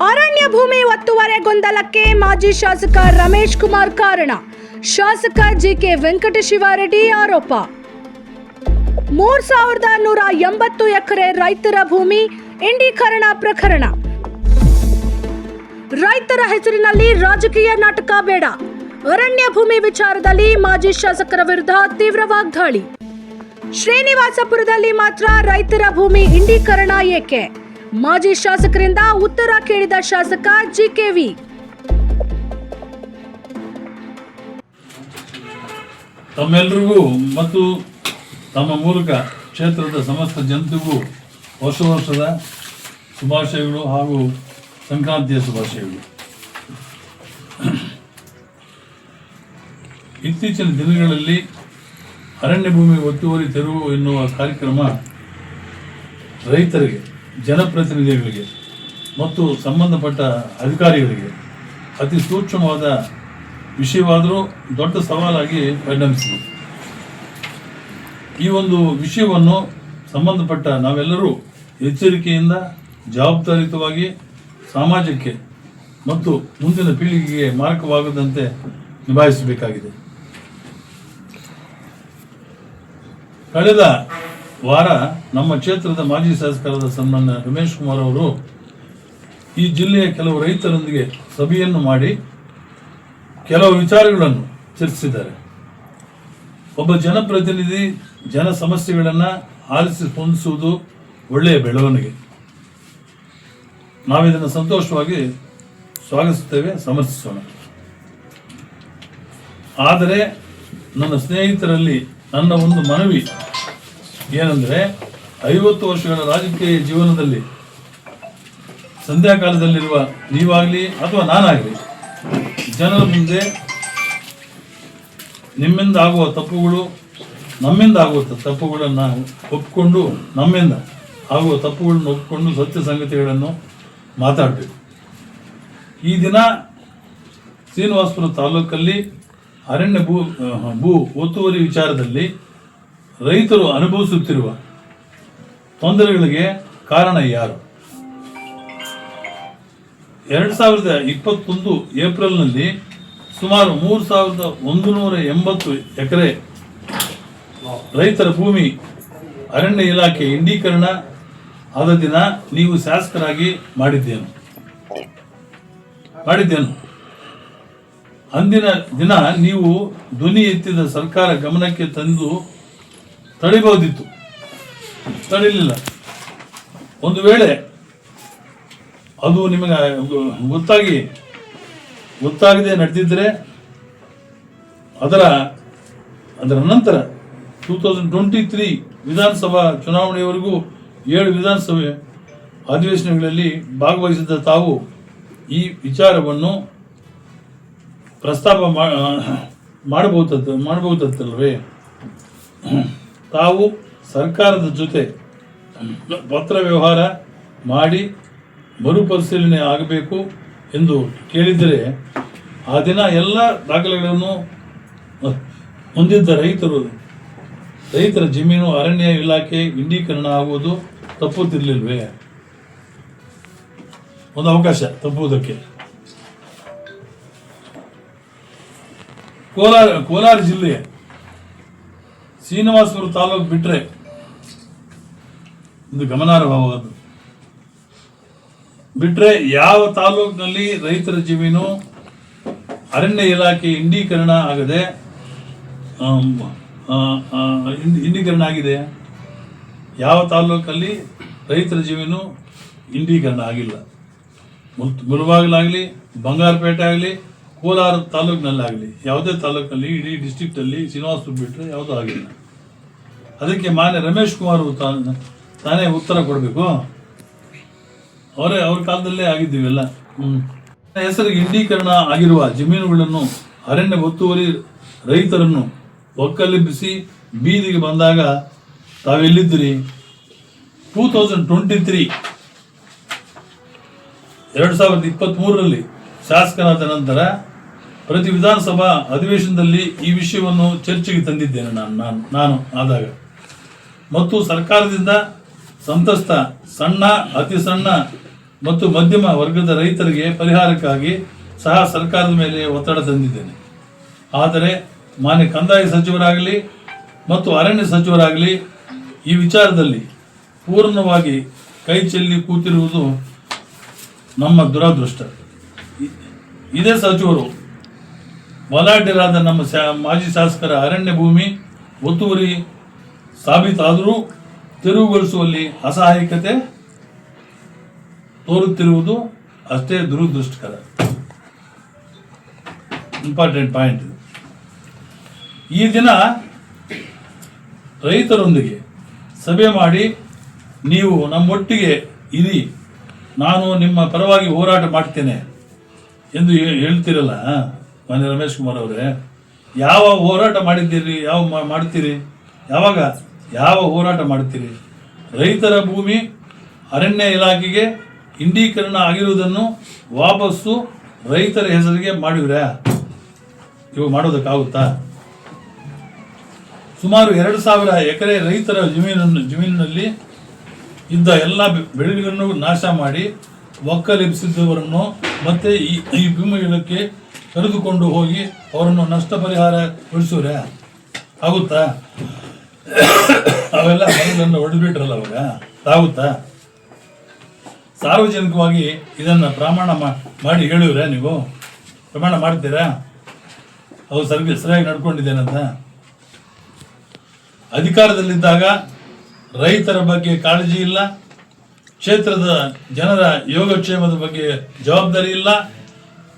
ಅರಣ್ಯ ಭೂಮಿ ಒತ್ತುವರಿ ಗೊಂದಲಕ್ಕೆ ಮಾಜಿ ಶಾಸಕ ರಮೇಶ್ ಕುಮಾರ್ ಕಾರಣ. ಶಾಸಕ ಜಿಕೆ ವೆಂಕಟಶಿವಾರೆಡ್ಡಿ ಆರೋಪ. 3180 ಎಕರೆ ರೈತರ ಭೂಮಿ ಇಂಡೀಕರಣ ಪ್ರಕರಣ. ರೈತರ ಹೆಸರಿನಲ್ಲಿ ರಾಜಕೀಯ ನಾಟಕ ಬೇಡ. ಅರಣ್ಯ ಭೂಮಿ ವಿಚಾರದಲ್ಲಿ ಮಾಜಿ ಶಾಸಕರ ವಿರುದ್ಧ ತೀವ್ರ ವಾಗ್ದಾಳಿ. ಶ್ರೀನಿವಾಸಪುರದಲ್ಲಿ ಮಾತ್ರ ರೈತರ ಭೂಮಿ ಇಂಡೀಕರಣ ಏಕೆ? ಮಾಜಿ ಶಾಸಕರಿಂದ ಉತ್ತರ ಕೇಳಿದ ಶಾಸಕ ಜಿಕೆವಿ. ತಮ್ಮೆಲ್ಲರಿಗೂ ಮತ್ತು ತಮ್ಮ ಮೂಲಕ ಕ್ಷೇತ್ರದ ಸಮಸ್ತ ಜನತೆಗೂ ಹೊಸ ವರ್ಷದ ಶುಭಾಶಯಗಳು ಹಾಗೂ ಸಂಕ್ರಾಂತಿಯ ಶುಭಾಶಯಗಳು. ಇತ್ತೀಚಿನ ದಿನಗಳಲ್ಲಿ ಅರಣ್ಯ ಭೂಮಿ ಒತ್ತುವರಿ ತೆರವು ಎನ್ನುವ ಕಾರ್ಯಕ್ರಮ ರೈತರಿಗೆ, ಜನಪ್ರತಿನಿಧಿಗಳಿಗೆ ಮತ್ತು ಸಂಬಂಧಪಟ್ಟ ಅಧಿಕಾರಿಗಳಿಗೆ ಅತಿ ಸೂಕ್ಷ್ಮವಾದ ವಿಷಯವಾದರೂ ದೊಡ್ಡ ಸವಾಲಾಗಿ ಪರಿಣಮಿಸಿದೆ. ಈ ಒಂದು ವಿಷಯವನ್ನು ಸಂಬಂಧಪಟ್ಟ ನಾವೆಲ್ಲರೂ ಎಚ್ಚರಿಕೆಯಿಂದ ಜವಾಬ್ದಾರಿಯುತವಾಗಿ ಸಮಾಜಕ್ಕೆ ಮತ್ತು ಮುಂದಿನ ಪೀಳಿಗೆಗೆ ಮಾರಕವಾಗದಂತೆ ನಿಭಾಯಿಸಬೇಕಾಗಿದೆ. ಕಳೆದ ವಾರ ನಮ್ಮ ಕ್ಷೇತ್ರದ ಮಾಜಿ ಶಾಸಕರಾದ ಸನ್ಮಾನ್ಯ ರಮೇಶ್ ಕುಮಾರ್ ಅವರು ಈ ಜಿಲ್ಲೆಯ ಕೆಲವು ರೈತರೊಂದಿಗೆ ಸಭೆಯನ್ನು ಮಾಡಿ ಕೆಲವು ವಿಚಾರಗಳನ್ನು ಚರ್ಚಿಸಿದ್ದಾರೆ. ಒಬ್ಬ ಜನಪ್ರತಿನಿಧಿ ಜನ ಸಮಸ್ಯೆಗಳನ್ನು ಆಲಿಸಿ ಸ್ಪಂದಿಸುವುದು ಒಳ್ಳೆಯ ಬೆಳವಣಿಗೆ. ನಾವಿದನ್ನು ಸಂತೋಷವಾಗಿ ಸ್ವಾಗತಿಸುತ್ತೇವೆ, ಸಮರ್ಥಿಸೋಣ. ಆದರೆ ನನ್ನ ಸ್ನೇಹಿತರಲ್ಲಿ ನನ್ನ ಒಂದು ಮನವಿ ಏನೆಂದರೆ, 50 ವರ್ಷಗಳ ರಾಜಕೀಯ ಜೀವನದಲ್ಲಿ ಸಂಧ್ಯಾಕಾಲದಲ್ಲಿರುವ ನೀವಾಗಲಿ ಅಥವಾ ನಾನಾಗಲಿ ಜನರ ಮುಂದೆ ನಿಮ್ಮಿಂದ ಆಗುವ ತಪ್ಪುಗಳು, ನಮ್ಮಿಂದ ಆಗುವ ತಪ್ಪುಗಳನ್ನು ಒಪ್ಪಿಕೊಂಡು, ನಮ್ಮಿಂದ ಆಗುವ ತಪ್ಪುಗಳನ್ನು ಒಪ್ಪಿಕೊಂಡು ಸತ್ಯ ಸಂಗತಿಗಳನ್ನು ಮಾತಾಡಬೇಕು. ಈ ದಿನ ಶ್ರೀನಿವಾಸಪುರ ತಾಲೂಕಲ್ಲಿ ಅರಣ್ಯ ಭೂ ಒತ್ತುವರಿ ವಿಚಾರದಲ್ಲಿ ರೈತರು ಅನುಭವಿಸುತ್ತಿರುವ ತೊಂದರೆಗಳಿಗೆ ಕಾರಣ ಯಾರು? 2021 ಏಪ್ರಿಲ್ನಲ್ಲಿ ಸುಮಾರು 3180 ಎಕರೆ ರೈತರ ಭೂಮಿ ಅರಣ್ಯ ಇಲಾಖೆ ಇಂಡೀಕರಣ ಆದ ದಿನ ನೀವು ಶಾಸಕರಾಗಿ ಮಾಡಿದ್ದೇನು? ಅಂದಿನ ದಿನ ನೀವು ಧ್ವನಿ ಎತ್ತಿದ ಸರ್ಕಾರ ಗಮನಕ್ಕೆ ತಂದು ತಡಿಬಹುದಿತ್ತು, ತಡಿಲಿಲ್ಲ. ಒಂದು ವೇಳೆ ಅದು ನಿಮಗೆ ಗೊತ್ತಾಗದೆ ನಡೆದಿದ್ದರೆ ಅದರ ನಂತರ 2023 ವಿಧಾನಸಭಾ ಚುನಾವಣೆಯವರೆಗೂ 7 ವಿಧಾನಸಭೆ ಅಧಿವೇಶನಗಳಲ್ಲಿ ಭಾಗವಹಿಸಿದ ತಾವು ಈ ವಿಚಾರವನ್ನು ಪ್ರಸ್ತಾಪ ಮಾಡಬಹುದಲ್ವೇ? ತಾವು ಸರ್ಕಾರದ ಜೊತೆ ಪತ್ರ ವ್ಯವಹಾರ ಮಾಡಿ ಮರುಪರಿಶೀಲನೆ ಆಗಬೇಕು ಎಂದು ಕೇಳಿದರೆ ಆ ದಿನ ಎಲ್ಲ ದಾಖಲೆಗಳನ್ನು ಹೊಂದಿದ್ದ ರೈತರ ಜಮೀನು ಅರಣ್ಯ ಇಲಾಖೆ ಇಂಡೀಕರಣ ಆಗುವುದು ತಪ್ಪುತ್ತಿರಲಿಲ್ವೇ? ಒಂದು ಅವಕಾಶ ತಪ್ಪುವುದಕ್ಕೆ. ಕೋಲಾರ ಜಿಲ್ಲೆಯ ಶ್ರೀನಿವಾಸಪುರ ತಾಲೂಕು ಬಿಟ್ಟರೆ ಇದು ಗಮನಾರ್ಹವಾದದ್ದು. ಬಿಟ್ಟರೆ ಯಾವ ತಾಲೂಕಿನಲ್ಲಿ ರೈತರ ಜಮೀನು ಅರಣ್ಯ ಇಲಾಖೆ ಇಂಡೀಕರಣ ಆಗಿದೆ? ಯಾವ ತಾಲೂಕಲ್ಲಿ ರೈತರ ಜಮೀನು ಇಂಡೀಕರಣ ಆಗಿಲ್ಲ? ಮುಳಬಾಗಿಲಾಗಲಿ, ಬಂಗಾರಪೇಟೆ ಆಗಲಿ, ಕೋಲಾರ ತಾಲೂಕಿನಲ್ಲಾಗಲಿ, ಯಾವುದೇ ತಾಲೂಕಲ್ಲಿ ಇಡೀ ಡಿಸ್ಟ್ರಿಕ್ಟಲ್ಲಿ ಶ್ರೀನಿವಾಸಪುರ ಬಿಟ್ಟರೆ ಯಾವುದೂ ಆಗಿಲ್ಲ. ಅದಕ್ಕೆ ಮಾನ್ಯ ರಮೇಶ್ ಕುಮಾರ್ ತಾನೇ ಉತ್ತರ ಕೊಡಬೇಕು. ಅವ್ರ ಕಾಲದಲ್ಲೇ ಆಗಿದ್ದೀವೆಲ್ಲ. ಹೆಸರಿಗೆ ಇಂಡೀಕರಣ ಆಗಿರುವ ಜಮೀನುಗಳನ್ನು ಅರಣ್ಯ ಒತ್ತುವರಿ ರೈತರನ್ನು ಒಕ್ಕಲೆಬ್ಬಿಸಿ ಬೀದಿಗೆ ಬಂದಾಗ ತಾವೆಲ್ಲಿದ್ದೀರಿ? 2023ರಲ್ಲಿ ಶಾಸಕನಾದ ನಂತರ ಪ್ರತಿ ವಿಧಾನಸಭಾ ಅಧಿವೇಶನದಲ್ಲಿ ಈ ವಿಷಯವನ್ನು ಚರ್ಚೆಗೆ ತಂದಿದ್ದೇನೆ ನಾನು ಆದಾಗ. ಮತ್ತು ಸರ್ಕಾರದಿಂದ ಸಂತ್ರಸ್ತ ಸಣ್ಣ, ಅತಿ ಸಣ್ಣ ಮತ್ತು ಮಧ್ಯಮ ವರ್ಗದ ರೈತರಿಗೆ ಪರಿಹಾರಕ್ಕಾಗಿ ಸಹ ಸರ್ಕಾರದ ಮೇಲೆ ಒತ್ತಡ ತಂದಿದ್ದೇನೆ. ಆದರೆ ಮಾನ್ಯ ಕಂದಾಯ ಸಚಿವರಾಗಲಿ ಮತ್ತು ಅರಣ್ಯ ಸಚಿವರಾಗಲಿ ಈ ವಿಚಾರದಲ್ಲಿ ಪೂರ್ಣವಾಗಿ ಕೈ ಚೆಲ್ಲಿ ಕೂತಿರುವುದು ನಮ್ಮ ದುರದೃಷ್ಟ. ಇದೇ ಸಚಿವರು ಬಲಾಢ್ಯರಾದ ನಮ್ಮ ಮಾಜಿ ಶಾಸಕರ ಅರಣ್ಯ ಭೂಮಿ ಒತ್ತುವರಿ ಸಾಬೀತಾದರೂ ತೆರವುಗೊಳಿಸುವಲ್ಲಿ ಅಸಹಾಯಕತೆ ತೋರುತ್ತಿರುವುದು ಅಷ್ಟೇ ದುರದೃಷ್ಟಕರ. ಇಂಪಾರ್ಟೆಂಟ್ ಪಾಯಿಂಟ್ ಇದು. ಈ ದಿನ ರೈತರೊಂದಿಗೆ ಸಭೆ ಮಾಡಿ ನೀವು ನಮ್ಮೊಟ್ಟಿಗೆ ಇರಿ, ನಾನು ನಿಮ್ಮ ಪರವಾಗಿ ಹೋರಾಟ ಮಾಡ್ತೇನೆ ಎಂದು ಹೇಳ್ತಿರಲ್ಲ ಮಾನ್ಯ ರಮೇಶ್ ಕುಮಾರ್ ಅವರೇ, ಯಾವ ಹೋರಾಟ ಮಾಡಿದ್ದೀರಿ? ಮಾಡ್ತೀರಿ? ಯಾವಾಗ ಯಾವ ಹೋರಾಟ ಮಾಡ್ತೀರಿ? ರೈತರ ಭೂಮಿ ಅರಣ್ಯ ಇಲಾಖೆಗೆ ಇಂಡೀಕರಣ ಆಗಿರುವುದನ್ನು ವಾಪಸ್ಸು ರೈತರ ಹೆಸರಿಗೆ ಮಾಡಿವ್ರಾ? ಇವು ಮಾಡೋದಕ್ಕಾಗುತ್ತಾ? ಸುಮಾರು 2,000 ಎಕರೆ ರೈತರ ಜಮೀನಿನಲ್ಲಿ ಇದ್ದ ಎಲ್ಲ ಬೆಳೆಗಳನ್ನು ನಾಶ ಮಾಡಿ ಒಕ್ಕಲೆಬ್ಬಿಸಿದ್ದವರನ್ನು ಮತ್ತೆ ಈ ಭೂಮಿಗಳಿಗೆ ಕರೆದುಕೊಂಡು ಹೋಗಿ ಅವರನ್ನು ನಷ್ಟ ಪರಿಹಾರ ಕೊಡಿಸೋರೆ ಆಗುತ್ತಾ? ಅವೆಲ್ಲ ಮನೆಗಳನ್ನು ಹೊಡೆದ್ಬಿಟ್ರಲ್ಲ ಅವಾಗ, ಆಗುತ್ತಾ? ಸಾರ್ವಜನಿಕವಾಗಿ ಇದನ್ನು ಪ್ರಮಾಣ ಮಾಡಿ ಹೇಳಿವ್ರೆ? ನೀವು ಪ್ರಮಾಣ ಮಾಡ್ತೀರಾ ಅವು ಸರಿಯಾಗಿ ನಡ್ಕೊಂಡಿದ್ದೇನಂತ? ಅಧಿಕಾರದಲ್ಲಿದ್ದಾಗ ರೈತರ ಬಗ್ಗೆ ಕಾಳಜಿ ಇಲ್ಲ, ಕ್ಷೇತ್ರದ ಜನರ ಯೋಗಕ್ಷೇಮದ ಬಗ್ಗೆ ಜವಾಬ್ದಾರಿ ಇಲ್ಲ.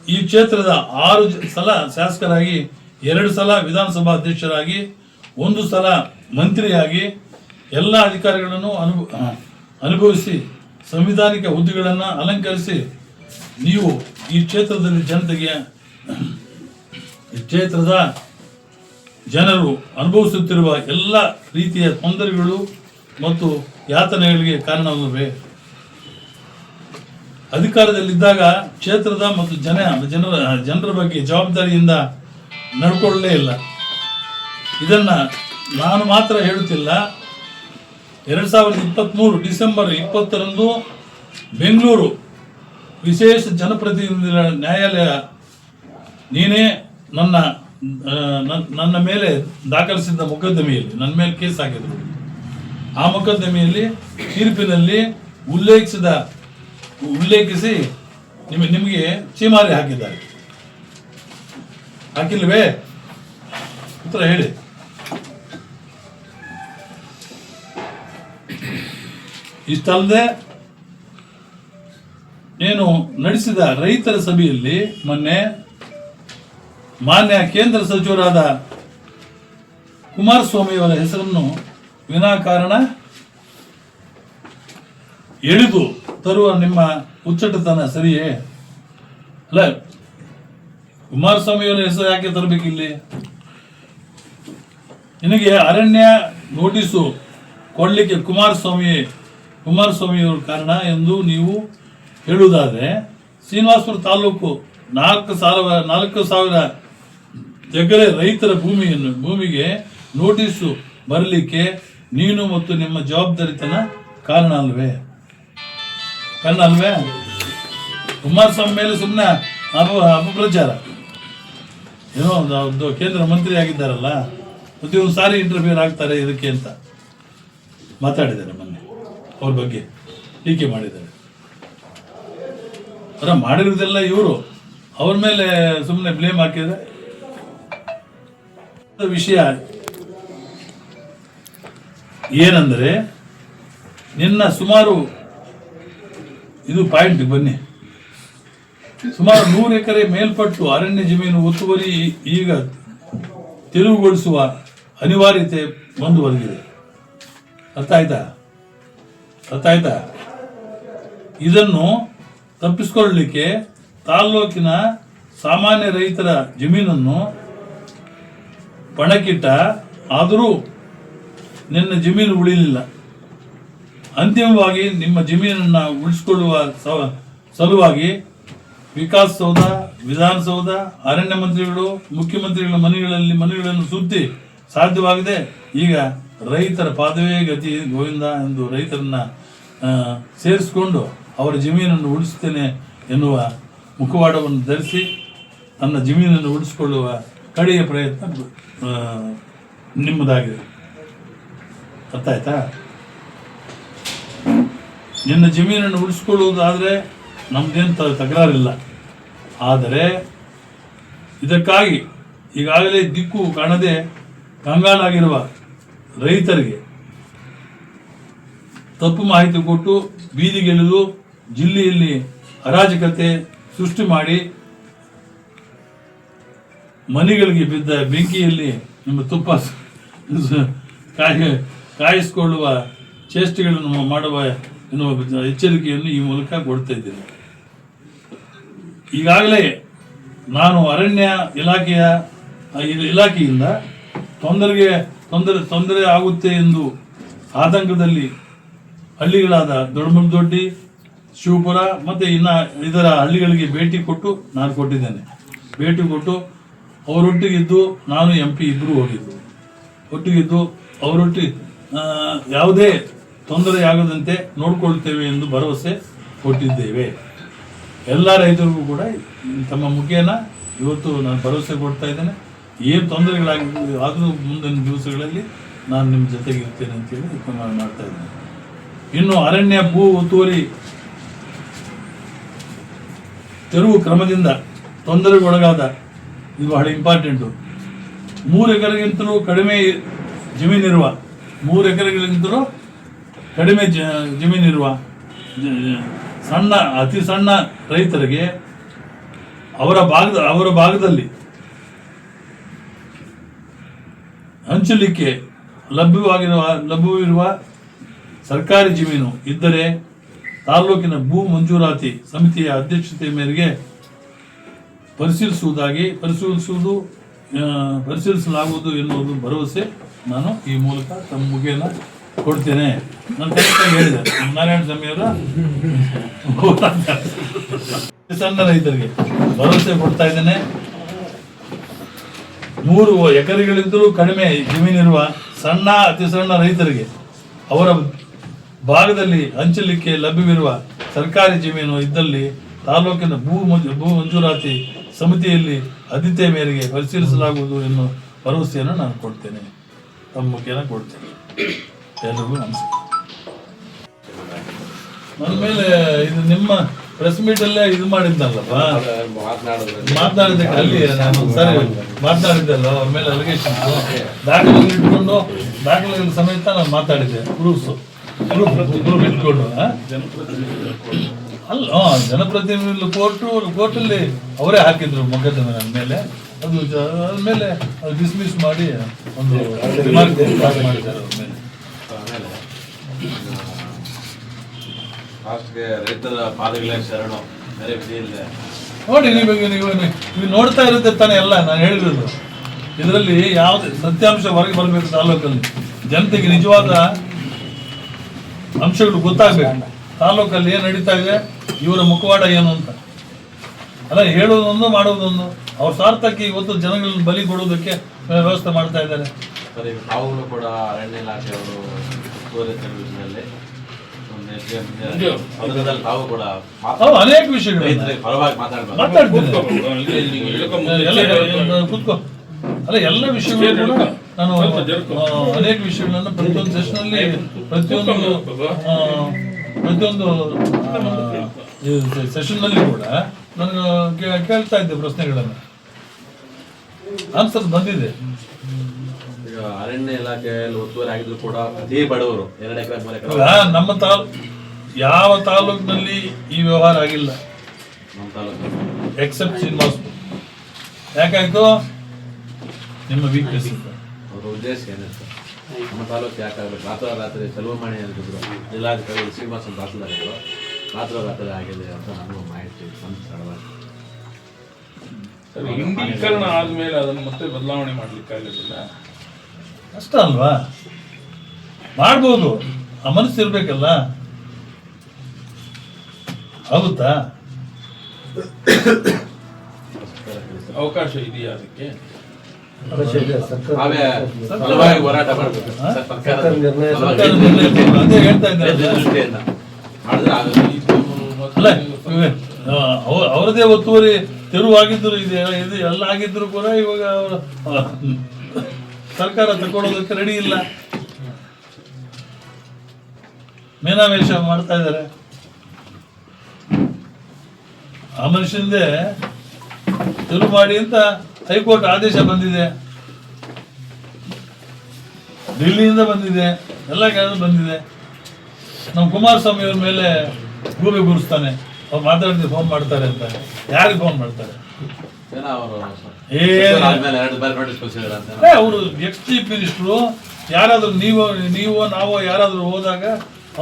ಈ ಕ್ಷೇತ್ರದ 6 ಸಲ ಶಾಸಕರಾಗಿ, 2 ಸಲ ವಿಧಾನಸಭಾ ಅಧ್ಯಕ್ಷರಾಗಿ, 1 ಸಲ ಮಂತ್ರಿಯಾಗಿ ಎಲ್ಲ ಅಧಿಕಾರಿಗಳನ್ನು ಅನುಭವಿಸಿ ಸಂವಿಧಾನಿಕ ಹುದ್ದೆಗಳನ್ನು ಅಲಂಕರಿಸಿ ನೀವು ಈ ಕ್ಷೇತ್ರದಲ್ಲಿ ಈ ಕ್ಷೇತ್ರದ ಜನರು ಅನುಭವಿಸುತ್ತಿರುವ ಎಲ್ಲ ರೀತಿಯ ತೊಂದರೆಗಳು ಮತ್ತು ಯಾತನೆಗಳಿಗೆ ಕಾರಣವಲ್ಲವೇ? ಅಧಿಕಾರದಲ್ಲಿದ್ದಾಗ ಕ್ಷೇತ್ರದ ಮತ್ತು ಜನರ ಬಗ್ಗೆ ಜವಾಬ್ದಾರಿಯಿಂದ ನಡ್ಕೊಳ್ಳಲೇ ಇಲ್ಲ. ಇದನ್ನ ನಾನು ಮಾತ್ರ ಹೇಳುತ್ತಿಲ್ಲ. 2023 ಡಿಸೆಂಬರ್ 20ರಂದು ಬೆಂಗಳೂರು ವಿಶೇಷ ಜನಪ್ರತಿನಿಧಿಗಳ ನ್ಯಾಯಾಲಯ ನೀನೇ ನನ್ನ ಮೇಲೆ ದಾಖಲಿಸಿದ್ದ ಮೊಕದ್ದಮೆಯಲ್ಲಿ ನನ್ನ ಮೇಲೆ ಕೇಸ್ ಹಾಕಿದ್ರು. ಆ ಮೊಕದ್ದಮೆಯಲ್ಲಿ ತೀರ್ಪಿನಲ್ಲಿ ಉಲ್ಲೇಖಿಸಿ ನಿಮಗೆ ಚೀಮಾರಿ ಹಾಕಿದ್ದಾರೆ. ಹಾಕಿಲ್ವೇ? ಉತ್ತರ ಹೇಳಿ. ಇಷ್ಟಲ್ಲದೆ నేను ನಡೆಸಿದ ರೈತರ ಸಭೆಯಲ್ಲಿ ಮೊನ್ನೆ ಮಾನ್ಯ ಕೇಂದ್ರ ಸಚಿವರಾದ ಕುಮಾರಸ್ವಾಮಿಯವರ ಹೆಸರನ್ನು ವಿನಾಕಾರಣ ಎಳೆದು ತರುವ ನಿಮ್ಮ ಉಚ್ಚಟತನ ಸರಿಯೇ? ಅಲ್ಲ, ಕುಮಾರಸ್ವಾಮಿಯವರ ಹೆಸರು ಯಾಕೆ ತರಬೇಕಿಲ್ಲಿ? ನಿನಗೆ ಅರಣ್ಯ ನೋಟಿಸು ಕೊಡಲಿಕ್ಕೆ ಕುಮಾರಸ್ವಾಮಿಯವರು ಕಾರಣ ಎಂದು ನೀವು ಹೇಳುವುದಾದರೆ, ಶ್ರೀನಿವಾಸಪುರ ತಾಲೂಕು 4,000 ಎಕರೆ ರೈತರ ಭೂಮಿಗೆ ನೋಟಿಸು ಬರಲಿಕ್ಕೆ ನೀನು ಮತ್ತು ನಿಮ್ಮ ಜವಾಬ್ದಾರಿತನ ಕಾರಣ ಅಲ್ವೇ? ಕುಮಾರಸ್ವಾಮಿ ಮೇಲೆ ಸುಮ್ಮನೆ ಅಪಪ್ರಚಾರ. ಏನೋ ಒಂದು ಕೇಂದ್ರ ಮಂತ್ರಿ ಆಗಿದ್ದಾರಲ್ಲ, ಪ್ರತಿಯೊಂದು ಸಾರಿ ಇಂಟರ್ಫಿಯರ್ ಆಗ್ತಾರೆ ಇದಕ್ಕೆ ಅಂತ ಮಾತಾಡಿದ್ದಾರೆ. ಮೊನ್ನೆ ಅವ್ರ ಬಗ್ಗೆ ಟೀಕೆ ಮಾಡಿದ್ದಾರೆ. ಮಾಡಿರುವುದೆಲ್ಲ ಇವರು ಅವ್ರ ಮೇಲೆ ಸುಮ್ಮನೆ ಬ್ಲೇಮ್ ಹಾಕಿದ್ರೆ ವಿಷಯ ಏನಂದ್ರೆ, ನಿನ್ನ ಸುಮಾರು ಇದು ಪಾಯಿಂಟ್ ಬನ್ನಿ, ಸುಮಾರು 100 ಎಕರೆ ಮೇಲ್ಪಟ್ಟು ಅರಣ್ಯ ಜಮೀನು ಒತ್ತುವರಿ ಈಗ ತೆರವುಗೊಳಿಸುವ ಅನಿವಾರ್ಯತೆ ಮುಂದುವರೆದಿದೆ. ಅರ್ಥ ಆಯ್ತಾ? ಇದನ್ನು ತಪ್ಪಿಸಿಕೊಳ್ಳಲಿಕ್ಕೆ ತಾಲ್ಲೂಕಿನ ಸಾಮಾನ್ಯ ರೈತರ ಜಮೀನನ್ನು ಪಣಕ್ಕಿಟ್ಟ, ಆದರೂ ನಿನ್ನ ಜಮೀನು ಉಳಿಲಿಲ್ಲ. ಅಂತಿಮವಾಗಿ ನಿಮ್ಮ ಜಮೀನನ್ನು ಉಳಿಸಿಕೊಳ್ಳುವ ಸಲುವಾಗಿ ವಿಕಾಸಸೌಧ, ವಿಧಾನಸೌಧ, ಅರಣ್ಯ ಮಂತ್ರಿಗಳು, ಮುಖ್ಯಮಂತ್ರಿಗಳ ಮನೆಗಳನ್ನು ಸುತ್ತಿ ಸಾಧ್ಯವಾಗಿದೆ. ಈಗ ರೈತರ ಪಾದವೇ ಗತಿ ಗೋವಿಂದ ಎಂದು ರೈತರನ್ನ ಸೇರಿಸಿಕೊಂಡು ಅವರ ಜಮೀನನ್ನು ಉಳಿಸ್ತೇನೆ ಎನ್ನುವ ಮುಖವಾಡವನ್ನು ಧರಿಸಿ ತನ್ನ ಜಮೀನನ್ನು ಉಳಿಸಿಕೊಳ್ಳುವ ಕಡೆಯ ಪ್ರಯತ್ನ ನಿಮ್ಮದಾಗಿದೆ. ಅರ್ಥ ಆಯ್ತಾ? ನಿನ್ನ ಜಮೀನನ್ನು ಉಳಿಸ್ಕೊಳ್ಳುವುದಾದರೆ ನಮ್ಮದೇನು ತಕರಾರಿಲ್ಲ. ಆದರೆ ಇದಕ್ಕಾಗಿ ಈಗಾಗಲೇ ದಿಕ್ಕು ಕಾಣದೆ ಕಂಗಾಲಾಗಿರುವ ರೈತರಿಗೆ ತಪ್ಪು ಮಾಹಿತಿ ಕೊಟ್ಟು ಬೀದಿಗೆಳೆದು ಜಿಲ್ಲೆಯಲ್ಲಿ ಅರಾಜಕತೆ ಸೃಷ್ಟಿ ಮಾಡಿ ಮನೆಗಳಿಗೆ ಬಿದ್ದ ಬೆಂಕಿಯಲ್ಲಿ ನಿಮ್ಮ ತುಪ್ಪ ಕಾಯಿಸಿಕೊಳ್ಳುವ ಚೇಷ್ಟೆಗಳನ್ನು ಮಾಡುವ ಎನ್ನುವ ಎಚ್ಚರಿಕೆಯನ್ನು ಈ ಮೂಲಕ ಕೊಡ್ತಾ ಇದ್ದೇನೆ. ಈಗಾಗಲೇ ನಾನು ಅರಣ್ಯ ಇಲಾಖೆಯಿಂದ ತೊಂದರೆ ಆಗುತ್ತೆ ಎಂದು ಆತಂಕದಲ್ಲಿ ಹಳ್ಳಿಗಳಾದ ದೊಡ್ಡಮುದ್ದೊಡ್ಡಿ, ಶಿವಪುರ ಮತ್ತು ಇದರ ಹಳ್ಳಿಗಳಿಗೆ ಭೇಟಿ ಕೊಟ್ಟಿದ್ದೇನೆ. ಭೇಟಿ ಕೊಟ್ಟು ಅವರೊಟ್ಟಿಗಿದ್ದು ನಾನು MP ಇಬ್ಬರು ಹೋಗಿದ್ದು, ಒಟ್ಟಿಗಿದ್ದು ಅವರೊಟ್ಟಿಗೆ ಯಾವುದೇ ತೊಂದರೆಯಾಗದಂತೆ ನೋಡಿಕೊಳ್ತೇವೆ ಎಂದು ಭರವಸೆ ಕೊಟ್ಟಿದ್ದೇವೆ. ಎಲ್ಲ ರೈತರಿಗೂ ಕೂಡ ತಮ್ಮ ಮುಖೇನ ಇವತ್ತು ನಾನು ಭರವಸೆ ಕೊಡ್ತಾ ಇದ್ದೇನೆ. ಏನು ತೊಂದರೆಗಳಾಗಿದ್ದು ಆದರೂ ಮುಂದಿನ ದಿವಸಗಳಲ್ಲಿ ನಾನು ನಿಮ್ಮ ಜೊತೆಗೆ ಇರ್ತೇನೆ ಅಂತೇಳಿ ನಾನು ಮಾಡ್ತಾ ಇದ್ದೇನೆ. ಇನ್ನು ಅರಣ್ಯ ಭೂ ಒತ್ತುವರಿ ತೆರವು ಕ್ರಮದಿಂದ ತೊಂದರೆಗೊಳಗಾದ, ಇದು ಬಹಳ ಇಂಪಾರ್ಟೆಂಟು, 3 ಎಕರೆಗಿಂತಲೂ ಕಡಿಮೆ ಜಮೀನಿರುವ 3 ಎಕರೆಗಳಿಗಿಂತಲೂ ಕಡಿಮೆ ಜಮೀನಿರುವ ಅತಿ ಸಣ್ಣ ರೈತರಿಗೆ ಅವರ ಭಾಗದಲ್ಲಿ ಹಂಚಲಿಕ್ಕೆ ಲಭ್ಯವಿರುವ ಸರ್ಕಾರಿ ಜಮೀನು ಇದ್ದರೆ ತಾಲೂಕಿನ ಭೂ ಮಂಜೂರಾತಿ ಸಮಿತಿಯ ಅಧ್ಯಕ್ಷತೆ ಮೇರೆಗೆ ಪರಿಶೀಲಿಸಲಾಗುವುದು ಎನ್ನುವುದು ಭರವಸೆ ನಾನು ಈ ಮೂಲಕ ತಮ್ಮ ಮುಖೇನ ಕೊಡ್ತೇನೆ. ನಾನು ಕರೆಕ್ಟಾಗಿ ಹೇಳಿದೆ. ನಾರಾಯಣ ಸ್ವಾಮಿಯವರ ಸಣ್ಣ ರೈತರಿಗೆ ಭರವಸೆ ಕೊಡ್ತಾ ಇದ್ದೇನೆ. 3 ಎಕರೆಗಳಿಂದಲೂ ಕಡಿಮೆ ಜಮೀನಿರುವ ಅತಿ ಸಣ್ಣ ರೈತರಿಗೆ ಅವರ ಭಾಗದಲ್ಲಿ ಹಂಚಲಿಕ್ಕೆ ಲಭ್ಯವಿರುವ ಸರ್ಕಾರಿ ಜಮೀನು ಇದ್ದಲ್ಲಿ ತಾಲೂಕಿನ ಭೂ ಮಂಜೂರಾತಿ ಸಮಿತಿಯಲ್ಲಿ ಆದ್ಯತೆ ಮೇರೆಗೆ ಪರಿಶೀಲಿಸಲಾಗುವುದು ಎನ್ನುವ ಭರವಸೆಯನ್ನು ನಾನು ಕೊಡ್ತೇನೆ, ತಮ್ಮ ಮುಖೇನ ಕೊಡ್ತೇನೆ. ಎಲ್ಲರಿಗೂ ನಮಸ್ಕಾರ. ನನ್ನ ಮೇಲೆ ಇದು ನಿಮ್ಮ ಪ್ರೆಸ್ ಮೀಟಲ್ಲೇ ಇದು ಮಾಡಿದ್ದಲ್ಲಪ್ಪ, ಮಾತನಾಡಿದ್ದಕ್ಕೆ ಅಲ್ಲಿ ನಾನು ಸರಿ ಮಾತನಾಡಿದ್ದಲ್ಲ, ಅವ್ರ ಮೇಲೆ ಅಲಿಗೇಷನ್ ದಾಖಲೆಗಳು ಇಟ್ಕೊಂಡು ದಾಖಲೆಗಳ ಸಮೇತ ನಾನು ಮಾತಾಡಿದ್ದೆ. ಪ್ರೂಫ್ ಇಟ್ಕೊಂಡು ಅಲ್ಲ, ಜನಪ್ರತಿನಿಧಿಗಳು ಕೋರ್ಟಲ್ಲಿ ಅವರೇ ಹಾಕಿದ್ರು ಮೊಕದ್ದಮೆ ನನ್ನ ಮೇಲೆ. ಅದು ಆದ್ಮೇಲೆ ಅದು ಡಿಸ್ಮಿಸ್ ಮಾಡಿ ಒಂದು ರಿಮಾರ್ಕ್ ಮಾಡಿದ್ದಾರೆ ಅವ್ರ ಮೇಲೆ. ರೈತರ ಪಾದಗಳೇ ಶರಣು, ಬೇರೆ ವಿಧಿ ಇಲ್ಲ. ನೋಡಿ, ನೀವು ನೋಡ್ತಾ ಇರುತ್ತೆ ತಾನೇ ಎಲ್ಲ ನಾನು ಹೇಳಿರೋದು. ಇದರಲ್ಲಿ ಯಾವ್ದು ಸತ್ಯಾಂಶ ಹೊರಗೆ ಬರಬೇಕು, ತಾಲೂಕಲ್ಲಿ ಜನತೆಗೆ ನಿಜವಾದ ಅಂಶಗಳು ಗೊತ್ತಾಗಬೇಕು. ತಾಲೂಕಲ್ಲಿ ಏನು ನಡೀತಾ ಇದೆ, ಇವರ ಮುಖವಾಡ ಏನು ಅಂತ ಅಲ್ಲ, ಹೇಳೋದೊಂದು ಮಾಡೋದೊಂದು. ಅವ್ರ ಸ್ವಾರ್ಥಕ್ಕೆ ಇವತ್ತು ಜನಗಳನ್ನ ಬಲಿ ಕೊಡೋದಕ್ಕೆ ವ್ಯವಸ್ಥೆ ಮಾಡ್ತಾ ಇದ್ದಾರೆ. ತಾವು ಕೂಡ ಅರಣ್ಯ ಇಲಾಖೆಯವರು ತಾವು ಕೂಡ ಅನೇಕ ವಿಷಯಗಳು ಕೂತ್ಕೋ ಅಲ್ಲ, ಎಲ್ಲ ವಿಷಯಗಳು ಕೂಡ ನಾನು ಅನೇಕ ವಿಷಯಗಳನ್ನು ಪ್ರತಿಯೊಂದು ಸೆಷನಲ್ಲಿ ಪ್ರತಿಯೊಂದು ಸೆಷನ್ನಲ್ಲಿ ಕೂಡ ನಾನು ಕೇಳ್ತಾ ಇದ್ದೆ ಪ್ರಶ್ನೆಗಳನ್ನು. ಆನ್ಸರ್ ಬಂದಿದೆ. ಈಗ ಅರಣ್ಯ ಇಲಾಖೆಯಲ್ಲಿ ಒತ್ತುವರಿ ಆಗಿದ್ರು ಕೂಡ ಅದೇ ಬಡವರು 2 ಎಕರೆ 3 ಎಕರೆ ನಮ್ಮ ಯಾವ ತಾಲೂಕಿನಲ್ಲಿ ಈ ವ್ಯವಹಾರ ಆಗಿಲ್ಲ, ನಮ್ಮ ತಾಲೂಕು ಎಕ್ಸೆಪ್ಟ್ ಶ್ರೀನಿವಾಸಪುರ. ಯಾಕಾಯ್ತು? ನಿಮ್ಮ ವೀಕ್ನೆಸ್. ಅವ್ರ ಉದ್ದೇಶ ಏನಿತ್ತು? ನಮ್ಮ ತಾಲೂಕು ಯಾಕಾಗಬೇಕು? ರಾತ್ರಿ ಚೆಲುವಮಣಿ ಅಂತಿದ್ರು ಜಿಲ್ಲಾಧಿಕಾರಿ ಶ್ರೀನಿವಾಸ ತಹಸೀಲ್ದಾರ್ ಇದ್ರು, ರಾತ್ರಿ ಆಗಿದೆ ಅಂತ ನನಗೂ ಮಾಹಿತಿ ಇಂಡೀಕರಣ ಆದ್ಮೇಲೆ ಅದನ್ನು ಮತ್ತೆ ಬದಲಾವಣೆ ಮಾಡ್ಲಿಕ್ಕೆ ಆಗೋದಿಲ್ಲ. ಅಷ್ಟ ಅಲ್ವಾ? ಮಾಡ್ಬೋದು, ಆ ಮನಸ್ಸು ಇರ್ಬೇಕಲ್ಲ. ಆಗುತ್ತಾ? ಅವಕಾಶ ಇದೆಯಾ ಅದಕ್ಕೆ? ಹೋರಾಟ ಮಾಡಬೇಕು. ಅದೇ ಹೇಳ್ತಾ ಇದ್ದಾರೆ. ಅಲ್ಲ ಅವರದೇ ಒತ್ತುವರಿ ತೆರವಾಗಿದ್ದರು ಇದೆ ಎಲ್ಲ ಆಗಿದ್ರು ಕೂಡ ಇವಾಗ ಅವರು ಸರ್ಕಾರ ತಗೊಳ್ಳೋದಕ್ಕೆ ರೆಡಿ ಇಲ್ಲ, ಮೇನಾವೇಶ ಮಾಡ್ತಾ ಇದ್ದಾರೆ. ಆ ಮನುಷ್ಯನಿಂದ ತೆರವು ಮಾಡಿ ಅಂತ ಹೈಕೋರ್ಟ್ ಆದೇಶ ಬಂದಿದೆ, ಡೆಲ್ಲಿಯಿಂದ ಬಂದಿದೆ, ಎಲ್ಲ ಕಡೆ ಬಂದಿದೆ. ನಮ್ಮ ಕುಮಾರಸ್ವಾಮಿ ಅವ್ರ ಮೇಲೆ ಗೂಬೆ ಗುರಿಸ್ತಾನೆ, ಅವ್ರು ಮಾತಾಡ್ತೀವಿ ಫೋನ್ ಮಾಡ್ತಾರೆ ಅಂತ. ಯಾರಿಗೆ ಫೋನ್ ಮಾಡ್ತಾರೆ? ಅವರು ಎಕ್ಸ್ ಚೀಫ್ ಮಿನಿಸ್ಟ್ರು. ಯಾರಾದ್ರೂ ನೀವು ನಾವು ಯಾರಾದ್ರೂ ಹೋದಾಗ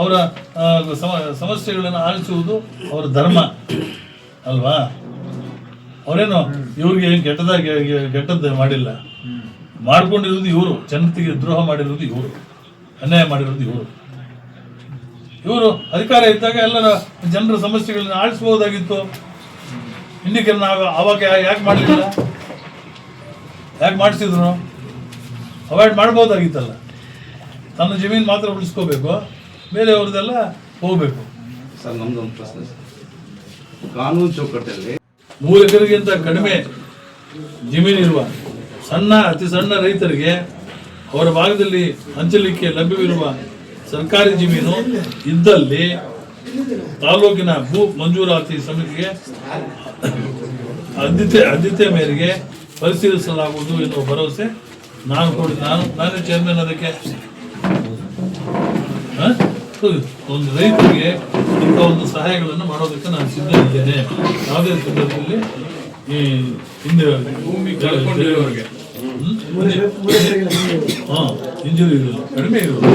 ಅವರ ಸಮಸ್ಯೆಗಳನ್ನು ಆಲಿಸುವುದು ಅವರ ಧರ್ಮ ಅಲ್ವಾ? ಅವರೇನು ಇವ್ರಿಗೆ ಕೆಟ್ಟದ್ದು ಮಾಡಿಲ್ಲ, ಮಾಡ್ಕೊಂಡಿರೋದು ಇವರು, ಜನತೆಗೆ ದ್ರೋಹ ಮಾಡಿರೋದು ಇವರು, ಅನ್ಯಾಯ ಮಾಡಿರೋದು ಇವರು. ಇವರು ಅಧಿಕಾರ ಇದ್ದಾಗ ಎಲ್ಲರ ಜನರ ಸಮಸ್ಯೆಗಳನ್ನ ಆಲಿಸಬಹುದಾಗಿತ್ತು. ಇನ್ನಿಕೆ ನಾವು ಅವಾಗ ಯಾಕೆ ಮಾಡಲಿಲ್ಲ? ಯಾಕೆ ಮಾಡಿಸಿದ್ರು? ಅವಾಯ್ಡ್ ಮಾಡ್ಬೋದಾಗಿತ್ತಲ್ಲ. ತನ್ನ ಜಮೀನು ಮಾತ್ರ ಉಳಿಸ್ಕೋಬೇಕು, ಬೇರೆ ಅವ್ರದ್ದೆಲ್ಲ ಹೋಗ್ಬೇಕು. ಸರ್ ನಮ್ದೊಂದು ಪ್ರಶ್ನೆ ಸರ್, ಕಾನೂನು ಚೌಕಟ್ಟಲ್ಲಿ 3 ಎಕರೆಗಿಂತ ಕಡಿಮೆ ಜಮೀನಿರುವ ಅತಿ ಸಣ್ಣ ರೈತರಿಗೆ ಅವರ ಭಾಗದಲ್ಲಿ ಹಂಚಲಿಕ್ಕೆ ಲಭ್ಯವಿರುವ ಸರ್ಕಾರಿ ಜಮೀನು ಇದ್ದಲ್ಲಿ ತಾಲೂಕಿನ ಭೂ ಮಂಜೂರಾತಿ ಸಮಿತಿಗೆ ಆದ್ಯತೆ ಮೇರೆಗೆ ಪರಿಶೀಲಿಸಲಾಗುವುದು ಎನ್ನುವ ಭರವಸೆ ನಾನೇ ಚೇರ್ಮನ್. ಅದಕ್ಕೆ ಒಂದು ರೈತರಿಗೆ ಇಂಥ ಒಂದು ಸಹಾಯಗಳನ್ನು ಮಾಡೋದಕ್ಕೆ ನಾನು ಸಿದ್ಧನಿದ್ದೇನೆ. ಯಾವುದೇ ಸಂದರ್ಭದಲ್ಲಿ ಈ ಹಿಂದೆ ಕಳ್ಕೊಂಡಿರೋರಿಗೆ ಇಂಜುರಿ ಇರೋದು ಕಡಿಮೆ ಇರೋದು